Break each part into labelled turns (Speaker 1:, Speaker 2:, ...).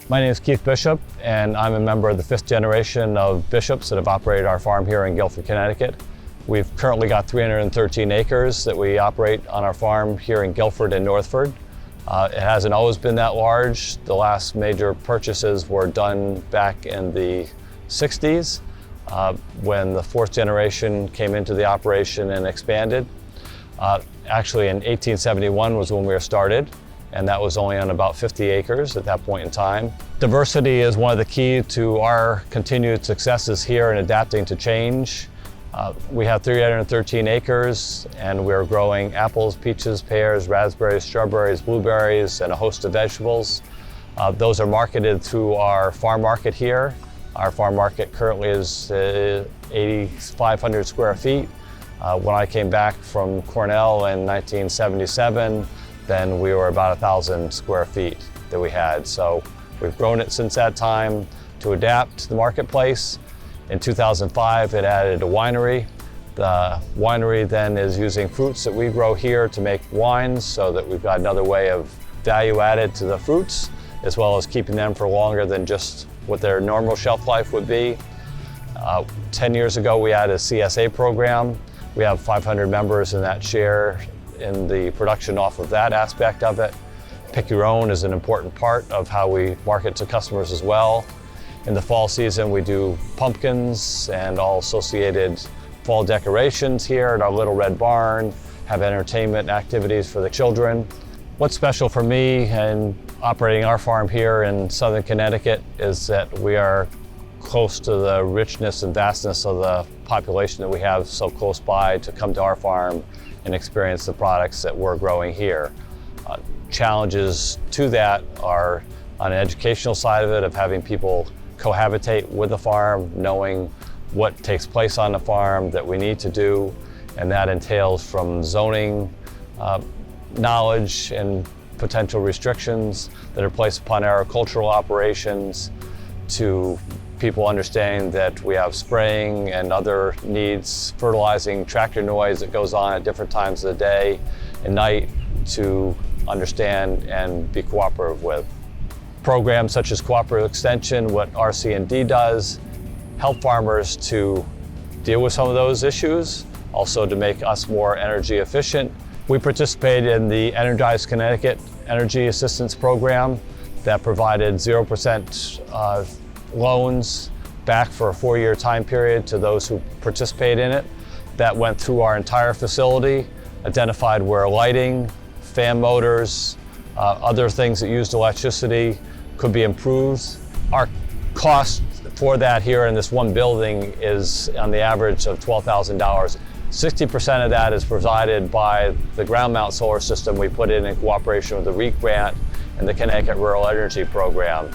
Speaker 1: My name is Keith Bishop, and I'm a member of the 5th generation of Bishops that have operated our farm here in Guilford, Connecticut. We've currently got 313 acres that we operate on our farm here in Guilford and Northford. It hasn't always been that large. The last major purchases were done back in the 60s when the 4th generation came into the operation and expanded. Actually in 1871 was when we were started, and that was only on about 50 acres at that point in time. Diversity is one of the keys to our continued successes here in adapting to change. We have 313 acres, and we're growing apples, peaches, pears, raspberries, strawberries, blueberries, and a host of vegetables. Those are marketed through our farm market here. Our farm market currently is 8,500 square feet. When I came back from Cornell in 1977, then we were about 1,000 square feet that we had. So we've grown it since that time to adapt to the marketplace. In 2005, it added a winery. The winery then is using fruits that we grow here to make wines, so that we've got another way of value added to the fruits, as well as keeping them for longer than just what their normal shelf life would be. 10 years ago, we had a CSA program. We have 500 members in that share in the production off of that aspect of it. Pick Your Own is an important part of how we market to customers as well. In the fall season, we do pumpkins and all associated fall decorations here at our Little Red Barn, have entertainment activities for the children. What's special for me in operating our farm here in Southern Connecticut is that we are close to the richness and vastness of the population that we have so close by to come to our farm and experience the products that we're growing here. Challenges to that are on an educational side of it, of having people cohabitate with the farm, knowing what takes place on the farm that we need to do, and that entails from zoning knowledge and potential restrictions that are placed upon agricultural operations, to people understanding that we have spraying and other needs, fertilizing, tractor noise that goes on at different times of the day and night, to understand and be cooperative with. Programs such as Cooperative Extension, what RC&D does, help farmers to deal with some of those issues, also to make us more energy efficient. We participate in the Energize Connecticut Energy Assistance Program that provided 0% loans back for a 4-year time period to those who participate in it. That went through our entire facility, identified where lighting, fan motors, other things that used electricity could be improved. Our cost for that here in this one building is on the average of $12,000. 60% of that is provided by the ground mount solar system we put in cooperation with the REAP grant and the Connecticut Rural Energy Program.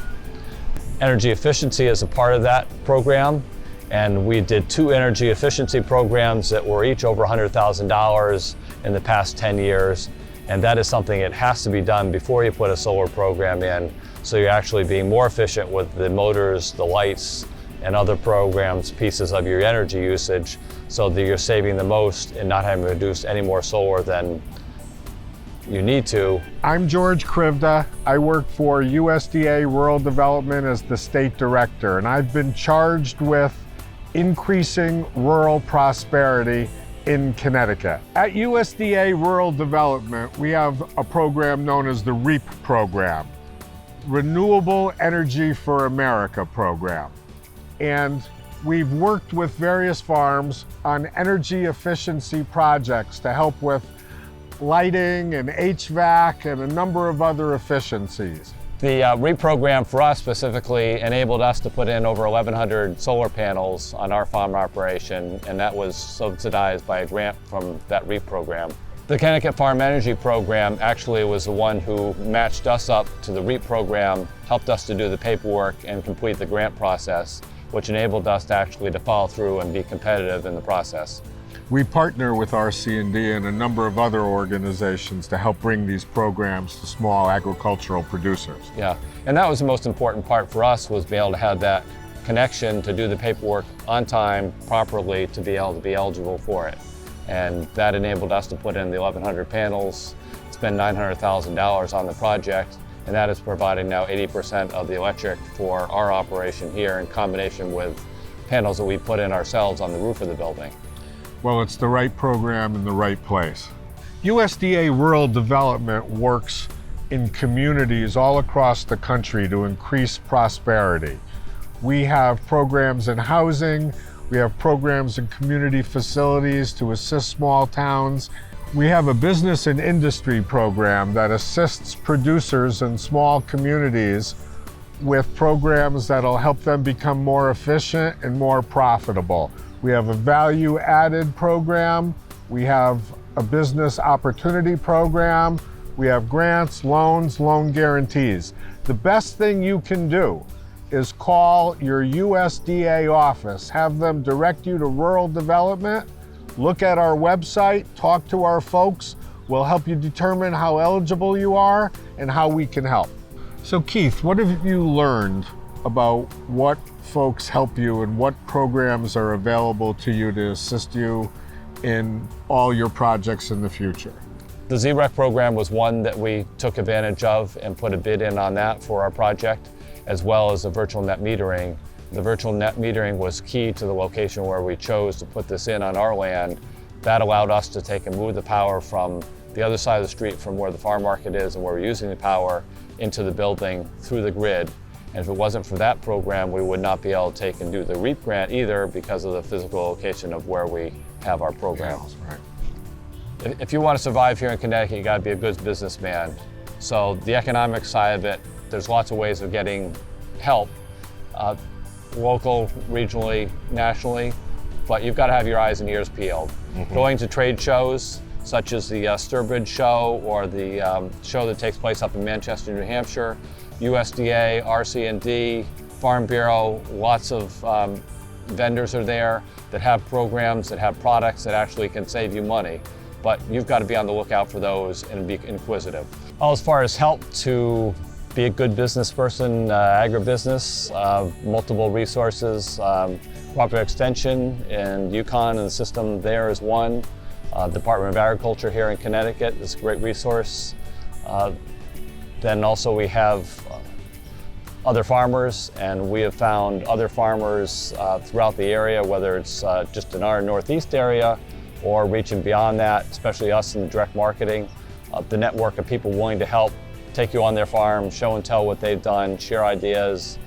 Speaker 1: Energy efficiency is a part of that program, and we did 2 energy efficiency programs that were each over $100,000 in the past 10 years. And that is something that has to be done before you put a solar program in, so you're actually being more efficient with the motors, the lights, and other programs, pieces of your energy usage, so that you're saving the most and not having to reduce any more solar than you need to.
Speaker 2: I'm George Krivda. I work for USDA Rural Development as the state director, and I've been charged with increasing rural prosperity in Connecticut. At USDA Rural Development, we have a program known as the REAP program, Renewable Energy for America program. And we've worked with various farms on energy efficiency projects to help with lighting and HVAC and a number of other efficiencies.
Speaker 1: The REAP program for us specifically enabled us to put in over 1,100 solar panels on our farm operation, and that was subsidized by a grant from that REAP program. The Connecticut Farm Energy Program actually was the one who matched us up to the REAP program, helped us to do the paperwork and complete the grant process, which enabled us to actually follow through and be competitive in the process.
Speaker 2: We partner with RC&D and a number of other organizations to help bring these programs to small agricultural producers.
Speaker 1: Yeah, and that was the most important part for us, was being able to have that connection to do the paperwork on time, properly, to be able to be eligible for it. And that enabled us to put in the 1,100 panels, spend $900,000 on the project, and that is providing now 80% of the electric for our operation here in combination with panels that we put in ourselves on the roof of the building.
Speaker 2: Well, it's the right program in the right place. USDA Rural Development works in communities all across the country to increase prosperity. We have programs in housing, we have programs in community facilities to assist small towns. We have a business and industry program that assists producers in small communities with programs that'll help them become more efficient and more profitable. We have a value-added program, we have a business opportunity program, we have grants, loans, loan guarantees. The best thing you can do is call your USDA office, have them direct you to rural development, look at our website, talk to our folks. We'll help you determine how eligible you are and how we can help. So Keith, what have you learned about what folks help you and what programs are available to you to assist you in all your projects in the future?
Speaker 1: The ZREC program was one that we took advantage of and put a bid in on that for our project, as well as the virtual net metering. The virtual net metering was key to the location where we chose to put this in on our land. That allowed us to take and move the power from the other side of the street from where the farm market is and where we're using the power into the building through the grid. And if it wasn't for that program, we would not be able to take and do the REAP grant either because of the physical location of where we have our programs.
Speaker 2: Right.
Speaker 1: If you want to survive here in Connecticut, you got to be a good businessman. So the economic side of it, there's lots of ways of getting help, local, regionally, nationally, but you've got to have your eyes and ears peeled. Going to trade shows, such as the Sturbridge show or the show that takes place up in Manchester, New Hampshire, USDA, RC&D, Farm Bureau, lots of vendors are there that have programs, that have products that actually can save you money. But you've got to be on the lookout for those and be inquisitive. As far as help to be a good business person, agribusiness, multiple resources, cooperative extension in Yukon and the system there is one. Department of Agriculture here in Connecticut is a great resource. Then also we have other farmers, and we have found other farmers throughout the area, whether it's just in our northeast area or reaching beyond that, especially us in direct marketing. The network of people willing to help take you on their farm, show and tell what they've done, share ideas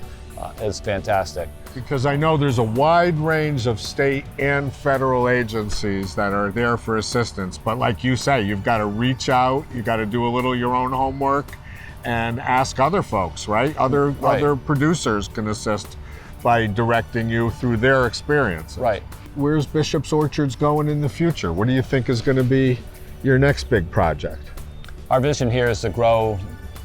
Speaker 1: is fantastic.
Speaker 2: Because I know there's a wide range of state and federal agencies that are there for assistance, but like you say, you've got to reach out, you got to do a little your own homework and ask other folks, right? Other producers can assist by directing you through their experience.
Speaker 1: Right.
Speaker 2: Where's Bishop's Orchards going in the future? What do you think is going to be your next big project?
Speaker 1: Our vision here is to grow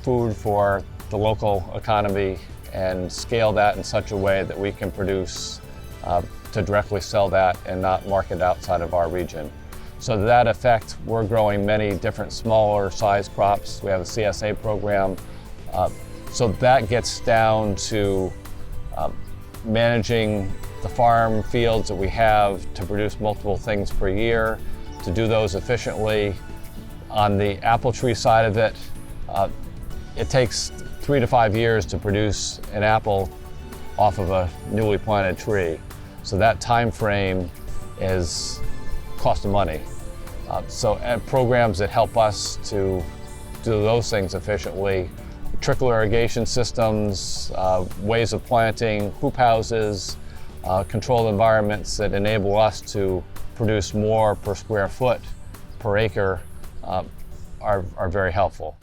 Speaker 1: food for the local economy and scale that in such a way that we can produce to directly sell that and not market outside of our region. So to that effect, we're growing many different smaller size crops. We have a CSA program. So that gets down to managing the farm fields that we have to produce multiple things per year, to do those efficiently. On the apple tree side of it, it takes 3 to 5 years to produce an apple off of a newly planted tree. So that time frame is cost of money. So programs that help us to do those things efficiently, trickle irrigation systems, ways of planting, hoop houses, controlled environments that enable us to produce more per square foot, per acre, are very helpful.